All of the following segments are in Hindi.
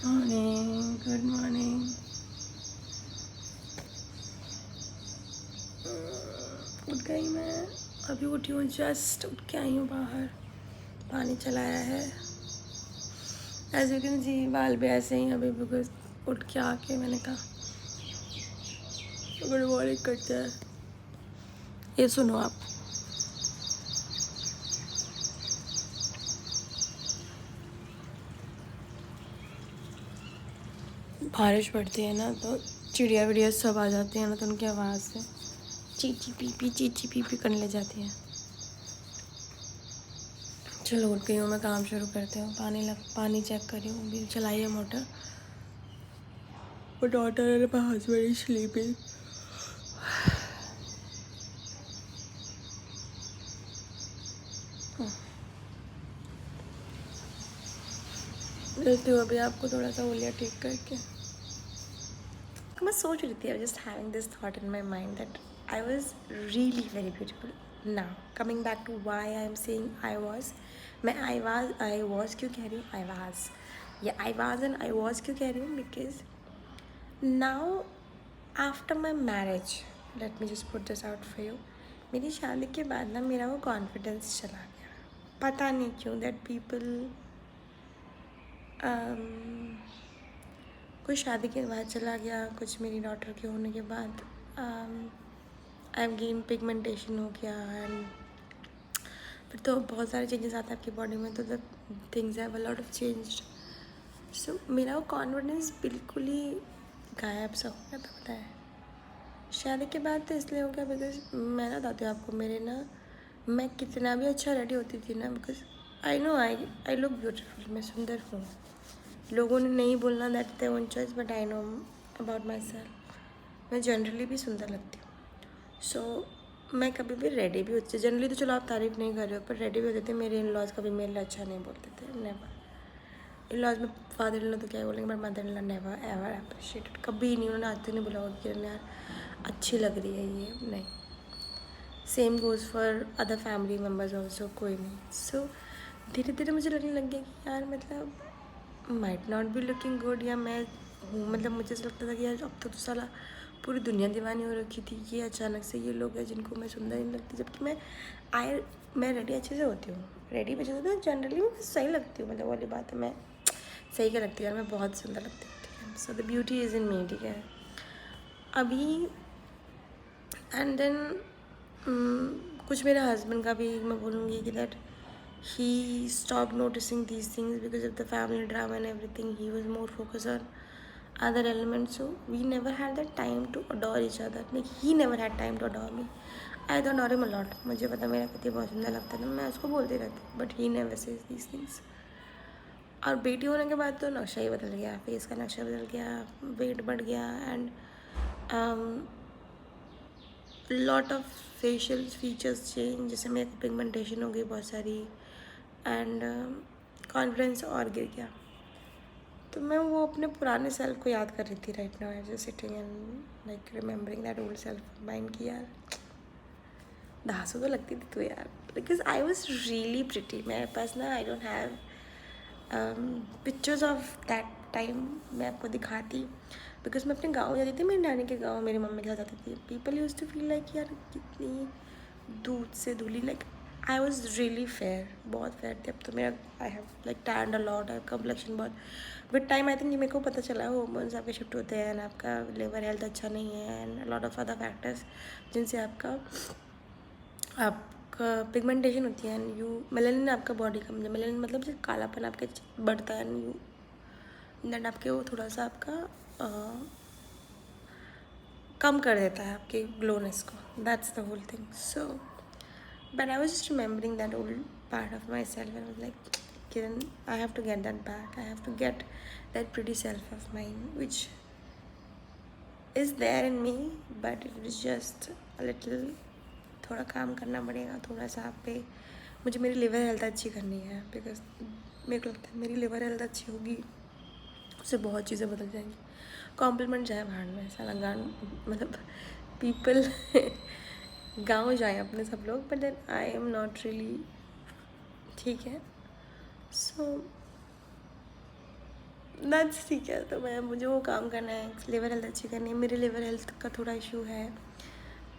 Morning, good morning. उठ गई मैं, अभी उठी हूँ, जस्ट उठ के आई हूँ बाहर। पानी चलाया है। एज यू कैन सी बाल भी ऐसे ही अभी, बिकॉज उठ के आके मैंने कहा गुड मॉर्निंग करते हैं। ये सुनो आप, बारिश पड़ती है ना तो चिड़िया विड़िया सब आ जाती है ना, तो उनकी आवाज़ से चीची पी करने लग जाती है। चलो उठ गई हूँ मैं, काम शुरू करते हूँ। पानी चेक करी हूँ, अभी चलाई है मोटर। और daughter and my husband is sleeping. देखती हूँ अभी आपको थोड़ा सा उंगलियाँ ठीक करके। मैं सोच रही थी, I just having this thought in my mind that I was really very beautiful. Now coming back to why I am saying I was. मैं आई वॉज क्यों कह रही हूँ, आई वाज, या I was and I was क्यों कह रही हूँ, because now after my marriage, let me just put this out for you. मेरी शादी के बाद ना मेरा वो कॉन्फिडेंस चला गया, पता नहीं क्यों। दैट पीपल कुछ शादी के बाद चला गया, कुछ मेरी डॉटर के होने के बाद आई हैव गेन पिगमेंटेशन हो गया, एंड फिर तो बहुत सारे चेंजेस आते हैं आपकी बॉडी में, तो the things have a lot of changed. So मेरा वो कॉन्फिडेंस बिल्कुल ही गायब सा हो गया था, पता है। शादी के बाद तो इसलिए हो गया बिकॉज मैं ना बताती हूँ आपको, मेरे ना मैं कितना भी अच्छा रेडी होती थी ना, because I know I look beautiful, मैं सुंदर हूँ। लोगों ने नहीं बोलना, that their own choice, but I know about my self. मैं जनरली भी सुंदर लगती हूँ। सो मैं कभी भी रेडी भी होती थी जनरली, तो चलो आप तारीफ़ नहीं कर रहे हो, पर रेडी भी होते थे। मेरे इन लॉज कभी मेरे लिए अच्छा नहीं बोलते थे, नेवर। इन लॉज में फादर इन लॉ तो क्या बोलेंगे, but mother in law never ever appreciated, कभी नहीं। उन्होंने आज तक नहीं बोला होगा कि यार अच्छी लग रही है ये, नहीं। Same goes for other family members also, कोई नहीं। सो धीरे धीरे मुझे लगने लग गया कि यार मतलब might not be looking good, या मैं हूँ, मतलब मुझे ऐसा लगता था कि यार अब तक तो साला पूरी दुनिया दीवानी हो रखी थी, ये अचानक से ये लोग हैं जिनको मैं सुंदर नहीं लगती, जबकि मैं रेडी अच्छे से होती हूँ, रेडी भी अच्छे से होती हूँ, जनरली मैं सही लगती हूँ, मतलब वाली बात है, मैं सही क्या लगती है यार, मैं बहुत सुंदर लगती हूँ, ठीक है। So the beauty is in me, ठीक है। अभी एंड देन कुछ मेरे हस्बैंड का भी मैं बोलूँगी कि that he stopped noticing these things because of the family drama and everything. He was more focused on other elements, so we never had that time to adore each other. Like he never had time to adore me. I adore him a lot. मुझे पता मेरा पति बहुत सुंदर लगता है, मैं उसको बोलती रहती, but he never says these things. और बेटी होने के बाद तो नक्शा ही बदल गया, फेस का नक्शा बदल गया, वेट बढ़ गया, and lot of facial features change, जैसे मेरे को पिगमेंटेशन हो गई बहुत सारी, एंड कॉन्फिडेंस और गिर गया। तो मैं वो अपने पुराने सेल्फ को याद कर रही थी right now, as sitting and like remembering that old self mind की यार धांसू तो लगती थी तू यार, because I was really pretty. मेरे पास ना I don't have pictures of that time, मैं आपको दिखाती, बिकॉज मैं अपने गाँव जाती थी, मेरी नानी के गाँव मेरी मम्मी के साथ जाती थी। People use to feel like यार कितनी दूध से धुली, like I was really fair, बहुत फेयर थी। अब तो मेरा I have like tanned a lot, I complexion बहुत विद टाइम। आई थिंक ये मेरे को पता चला, हॉर्मोन्स आपके शिफ्ट होते हैं, एंड आपका लिवर हेल्थ अच्छा नहीं है, and lot of other factors जिनसे आपका पिगमेंटेशन होती है, एंड यू मेलानिन आपका बॉडी का, मेलानिन मतलब जो कालापन आपके बढ़ता है, एंड यू दैट आपके वो थोड़ा सा आपका कम कर देता है आपके ग्लोनेस को, that's the whole thing. So but I was just remembering that old part of my self, and was like Kiran, I have to get that back. I have to get that pretty self of mine, which is there in me, but it is just a little, थोड़ा काम करना पड़ेगा, थोड़ा सा आप पे। मुझे मेरी लिवर हेल्थ अच्छी करनी है, बिकॉज मेरे को लगता है मेरी लिवर हेल्थ अच्छी होगी, उससे बहुत चीज़ें बदल जाएंगी। कॉम्प्लीमेंट जाए भाड़ में, सारा गान मतलब पीपल गाँव जाए अपने सब लोग, but then I am not really, ठीक है। सो दैट्स ठीक है। तो मुझे वो काम करना है, लिवर हेल्थ अच्छी करनी है। मेरे लिवर हेल्थ का थोड़ा इशू है,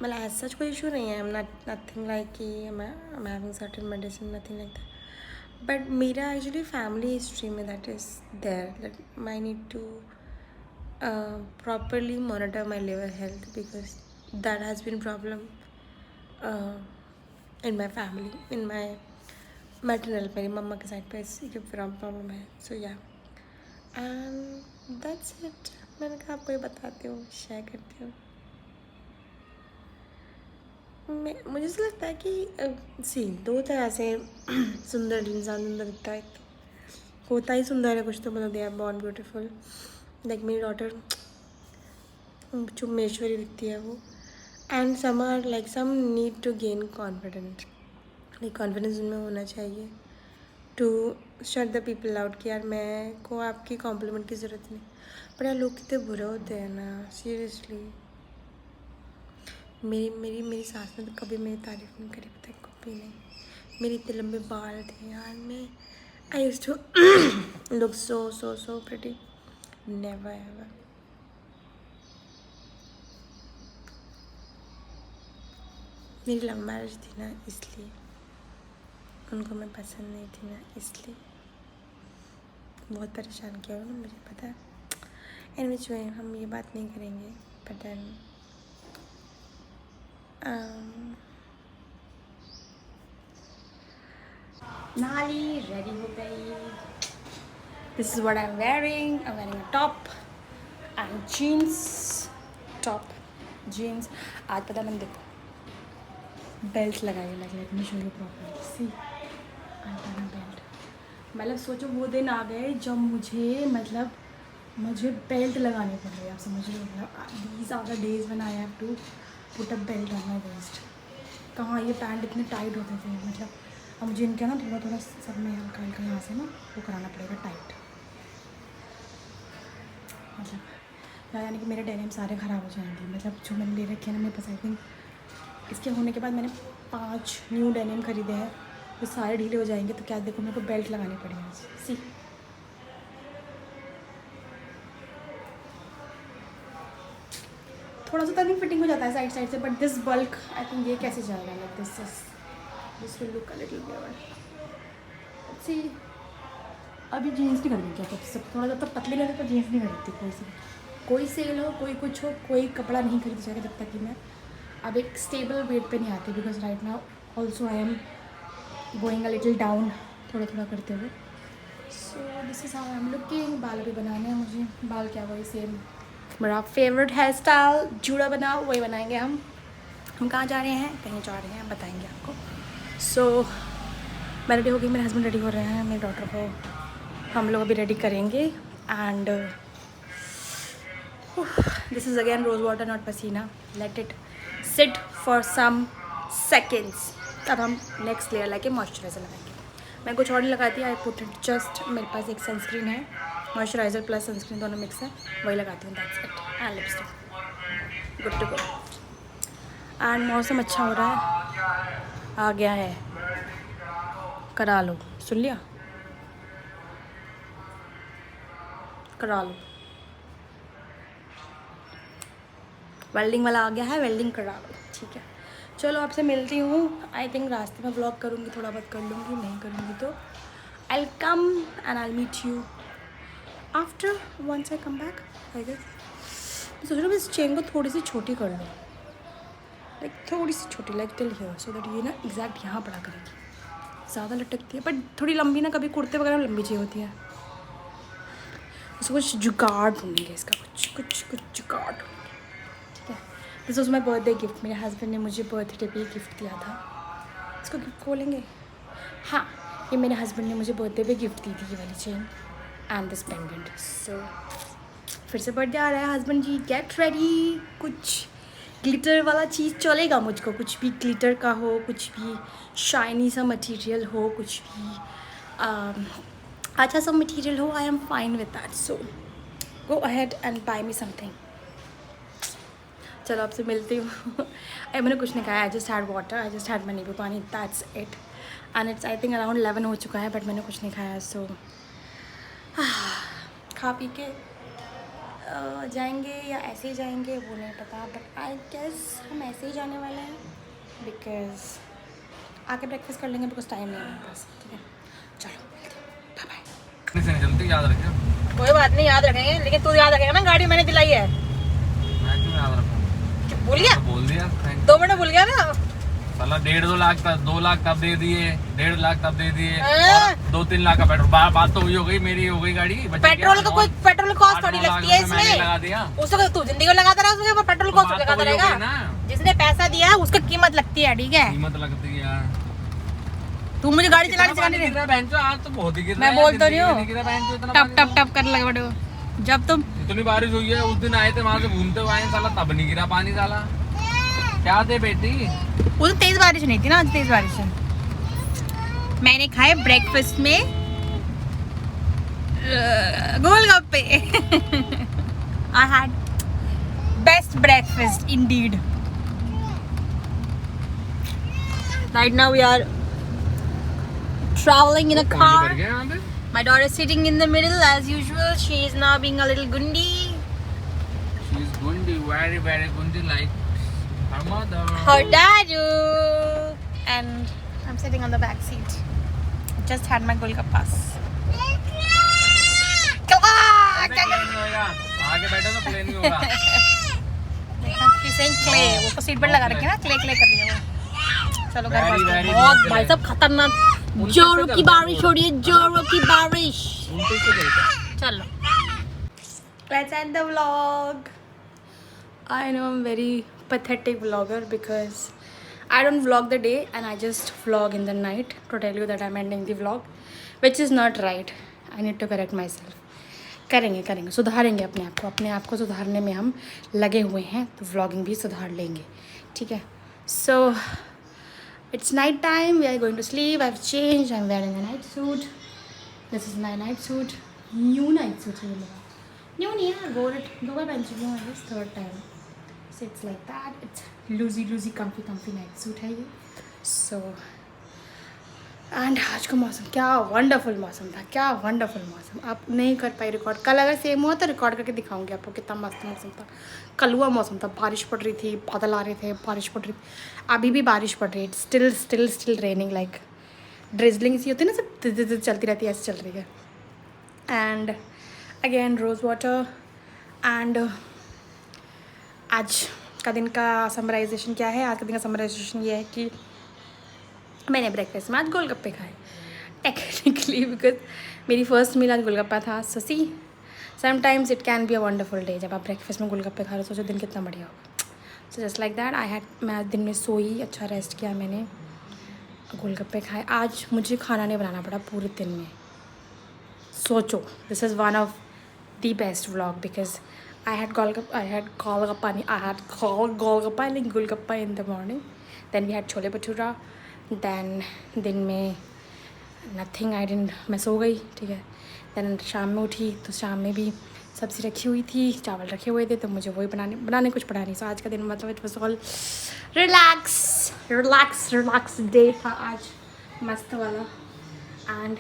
मतलब एज सच कोई इशू नहीं है। I am not nothing like कि I am having certain medicine, nothing like that. But मेरा एक्चुअली फैमिली हिस्ट्री में that is there, that I need to properly monitor my liver health, because that has been problem in my family, in my maternal, मेरी मम्मा के साइड पे ये प्रॉब्लम है. सो या एंड दैट्स इट. मैंने कहा आपको ये बताती हूँ, शेयर करती हूँ. मुझे ऐसा लगता है कि सी दो तरह से सुंदर इंसान सुंदर दिखता है. होता ही सुंदर है कुछ तो, मतलब they are born beautiful. Like मेरी डॉटर चुम्बेश्वरी दिखती है वो. And some are like some need to gain confidence. Like confidence उनमें होना चाहिए to shut the people out कि यार मैं को आपकी कॉम्प्लीमेंट की ज़रूरत नहीं. पर यार लोग कितने बुरे होते हैं ना, सीरियसली. मेरी सास ने तो कभी मेरी तारीफ नहीं करी, पता है, कभी नहीं. मेरे इतने लंबे बाल थे यार, मैं I used to look so pretty. Never ever. मेरी लव मैरिज थी ना, इसलिए उनको मैं पसंद नहीं थी ना, इसलिए बहुत परेशान किया उन्होंने मुझे, पता है. इन विच वे हम ये बात नहीं करेंगे. बट देन नाली रेडी हो गई. This is what I am wearing. I am wearing a top and jeans. Top jeans. आज पता मैंने देखो बेल्ट लगाई है. लगे इतनी शुरू प्रॉब्लम सी बेल्ट. मतलब सोचो वो दिन आ गए जब मुझे बेल्ट लगानी पड़ रही है. आप समझ रहे हो, मतलब these are the days when I have to put a belt on my waist. कहाँ ये पैंट इतने टाइट होते थे, मतलब अब मुझे इनका ना थोड़ा थोड़ा सब में हल्का हल्का यहाँ से ना वो कराना पड़ेगा टाइट. मतलब यानी कि मेरे डेनिम सारे ख़राब हो जाएंगे. मतलब जो मैंने ले रखे हैं ना मेरे पास, आई थिंक इसके होने के बाद मैंने 5 न्यू डेनिम खरीदे हैं. वो सारे ढीले हो जाएंगे. तो क्या देखो, मेरे को बेल्ट लगानी पड़ेगी. सी थोड़ा सा तभी फिटिंग हो जाता है साइड से. But this bulk I think ये कैसे जाएगा. Like this will look a little weird. See अभी जीन्स नहीं खरीदी क्या, सब थोड़ा जब तक पतले नहीं होते तो जीन्स नहीं खरीदती. कोई सेल हो, कोई कुछ हो, कोई कपड़ा नहीं खरीद जाएगा जब तक कि मैं अब एक स्टेबल वेट पे नहीं आती. Because right now also I am going a little down थोड़ा थोड़ा करते हुए. So this is how I am looking. बाल अभी बनाने हैं मुझे. बाल क्या, वही सेम मेरा फेवरेट हेयर स्टाइल, जूड़ा बनाओ, वही बनाएंगे हम. कहाँ जा रहे हैं, कहीं जा रहे हैं, बताएंगे आपको. सो मैं रेडी हो गई, मेरे हस्बैंड रेडी हो रहे हैं. मेरी डॉटर को हम लोग अभी रेडी करेंगे. And this is again rose water not पसीना. Let it sit for some seconds. अब हम नेक्स्ट लेयर लाके मॉइस्चराइज़र लगाएंगे. मैं कुछ और नहीं लगाती. आई पुट इट जस्ट, मेरे पास एक सनस्क्रीन है, मॉइस्चराइज़र प्लस सनस्क्रीन दोनों मिक्स है, वही लगाती हूँ. That's it. And lipstick, good to go. And मौसम अच्छा हो रहा है, आ गया है. करा लो, सुन लिया, करा लो. वेल्डिंग वाला आ गया है, वेल्डिंग करा लो. ठीक है, चलो आपसे मिलती हूँ. आई थिंक रास्ते में व्लॉग करूँगी, थोड़ा बहुत कर लूँगी, नहीं करूँगी तो I will come and I will meet you after once I come back. I guess सोच रहा हूँ मैं इस चेन को थोड़ी सी छोटी कर लूँ. लाइक थोड़ी सी छोटी, like till here, so that ये ना एग्जैक्ट यहाँ पड़ा करेगी. ज़्यादा लटकती है बट थोड़ी लंबी ना, कभी कुर्ते वगैरह में लंबी चाहिए होती है. इसको कुछ जुगाड़ ढूंढेंगे इसका, कुछ जुगाड़. ठीक है. This was my birthday gift. मेरे हस्बैंड ने मुझे बर्थडे पे गिफ्ट दिया था. इसको गिफ्ट खोलेंगे. हाँ, ये मेरे हस्बैंड ने मुझे बर्थडे पे गिफ्ट दी थी, ये वाली चेन एंड दिस पेंडेंट. सो फिर से बर्थडे आ रहा है. हस्बैंड जी गेट रेडी. कुछ ग्लिटर वाला चीज़ चलेगा मुझको, कुछ भी ग्लिटर का हो, कुछ भी शाइनी सा मटेरियल हो, कुछ भी अच्छा सा मटेरियल हो. I am fine with that. So go ahead and buy me something. चलो आपसे मिलती हूँ. मैंने कुछ नहीं खाया. I just had water, I just had my nimbu pani, that's it. And it's I think around 11 हो चुका है बट मैंने कुछ नहीं खाया. सो खा पी के जाएंगे या ऐसे ही जाएंगे वो नहीं पता, बट आई गेस हम ऐसे ही जाने वाले हैं बिकॉज आके ब्रेकफास्ट कर लेंगे बिकॉज टाइम नहीं है मेरे पास। ठीक है, चलो बाय बाय। जल्दी याद रखिए। कोई बात नहीं, याद रखेंगे, लेकिन तू याद रखेगा ना, गाड़ी मैंने दिलाई है। मैं क्यों याद रखूं? भूल गया? बोल दिया 2 मिनट भूल गया ना। साला 1.5-2 लाख तक 2 लाख तब दे दिए, 1.5 लाख तब दे दिए, 2-3 लाख का पेट्रोल। बात तो हुई हो गई, मेरी हो गई गाड़ी। पेट्रोल का कोई पेट्रोल कॉस्ट थोड़ी लगती है इसमें। लगा दिया उसको तू जिंदगी में लगाता रहा, उसके ऊपर पेट्रोल कॉस्ट लगाता रहेगा। जिसने पैसा दिया है उसको कीमत लगती है, ठीक है? कीमत लगती है। तू मुझे गाड़ी चलाने सिखाने दे। आज तो बहुत ही गिर रहा है। मैं बोल तो रही हूँ, टप टप टप कर लगे बड़े। जब तुम इतनी बारिश हुई है, उस दिन आए थे वहां से घूमते हुए आए, साला तब नहीं गिरा पानी। साला क्या दे बेटी, वो तो तेज बारिश नहीं थी ना, आज तेज बारिश है। मैंने खाए ब्रेकफास्ट में golgappe. I had best breakfast indeed. Right now we are traveling in a car. My daughter is sitting in the middle as usual. She is now being a little gundi. She is gundi, very very gundi, like her mother. Her dadu. And I'm sitting on the back seat. Just had my golgappas. आगे बैठो तो प्लेन नहीं होगा। She's saying clay. वो सीट बेल्ट लगा रखी है ना, क्ले क्ले कर रही है वो। चलो घर पहुंचते हैं। बहुत भाई सब खतरनाक जोरों की बारिश हो रही है, जोरों की बारिश। चलो Let's end the vlog. I know I'm very pathetic vlogger because I don't vlog the day and I just vlog in the night to tell you that I'm ending the vlog, which is not right. I need to correct myself. करेंगे सुधारेंगे अपने आप को सुधारने में हम लगे हुए हैं, तो vlogging भी सुधार लेंगे, ठीक है? So it's night time. We are going to sleep. I've changed. I'm wearing a night suit. This is my night suit. New night suit. New नहीं है, wore it 2 बार पहन चुकी हूँ, this 3rd time. So it's like that. It's loosey comfy night suit है ये. So and आज का मौसम क्या वंडरफुल मौसम था, क्या वंडरफुल मौसम। आप नहीं कर पाई रिकॉर्ड, कल अगर सेम हुआ तो रिकॉर्ड करके दिखाऊंगी आपको कितना मस्त मौसम था। कल हुआ मौसम था, बारिश पड़ रही थी, बादल आ रहे थे, बारिश पड़ रही थी। अभी भी बारिश पड़ रही है, स्टिल रेनिंग, लाइक ड्रिजलिंग सी होती है ना, सब चलती रहती है, ऐसे चल रही है। And again rose water. And आज का दिन का समराइजेशन क्या है? आज का दिन का समराइजेशन ये है कि मैंने ब्रेकफास्ट में आज गोलगप्पे खाए, टेक्निकली बिकॉज मेरी फर्स्ट मील आज गोलगप्पा था। So see sometimes it can be a wonderful day, जब आप ब्रेकफास्ट में गोलगप्पे खा रहे हो, सोचो दिन कितना बढ़िया होगा। सो जस्ट लाइक दैट मैं आज दिन में सोई, अच्छा रेस्ट किया, मैंने गोलगप्पे खाए। आज मुझे खाना नहीं बनाना पड़ा पूरे दिन में। सोचो, this is one of the best vlog because I had golgappa in the morning. Then we had chole bhatura. Then दिन में नथिंग, मैं सो गई, ठीक है। दैन शाम में उठी तो शाम में भी सब्ज़ी रखी हुई थी, चावल रखे हुए थे, तो मुझे वही बनाने कुछ पड़ा नहीं। सो आज का दिन मतलब it was all relax day था आज, मस्त वाला। एंड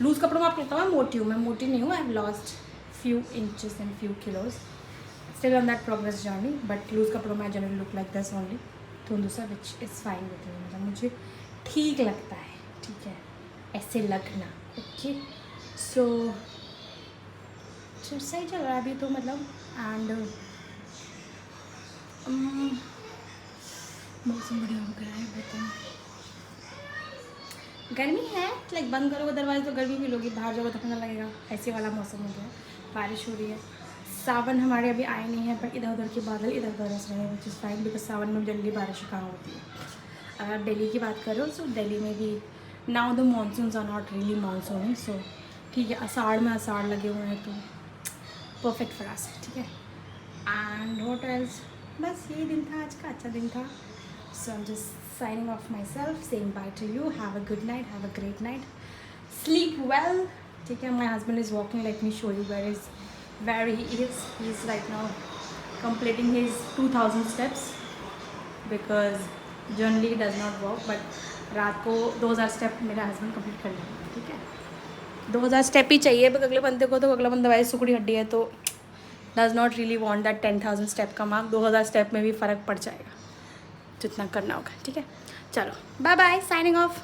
लूज़ कपड़ों में आप कहता हूँ मैं मोटी हूँ, मैं मोटी नहीं हूँ। I have lost few inches and few kilos, still on that progress journey, but loose कपड़ों में I generally look like this only, थोड़ा which is fine with me, मतलब मुझे ठीक लगता है, ठीक है, ऐसे लगना, ओके। सो सही चल रहा है अभी तो, मतलब। एंड मौसम बढ़िया हो गया है, बताओ। गर्मी है, लाइक बंद करोगे दरवाजे तो गर्मी भी लोगी, बाहर जाओगे तो पता लगेगा, ऐसे वाला मौसम हो गया। बारिश हो रही है। सावन हमारे अभी आए नहीं है, पर इधर उधर के बादल इधर उधर रस रहे हैं, विच इज़ फाइन बिकॉज सावन में जल्दी बारिश कहाँ होती है। अगर दिल्ली की बात करो तो दिल्ली में भी now the monsoons are not really monsoon, so ठीक है, आषाढ़ में आषाढ़ लगे हुए हैं तो परफेक्ट फॉर अस, ठीक है। एंड व्हाट एल्स, बस यही दिन था आज का, अच्छा दिन था। So I am just signing off my self, saying bye to you, have a good night, have a great night, sleep well, ठीक है। My husband is walking, let me show you where he is. He's right now completing his 2000 steps because generally he does not walk, but रात को 2000 स्टेप मेरा हस्बैंड कंप्लीट कर लेंगे, ठीक है। 2000 स्टेप ही चाहिए, पर अगले बंदे को तो अगला बंदा वैसे सुकड़ी हड्डी है, तो does not really want that 10,000 step का मार्क। 2000 स्टेप में भी फ़र्क पड़ जाएगा, जितना करना होगा। ठीक है, चलो बाय बाय, साइनिंग ऑफ।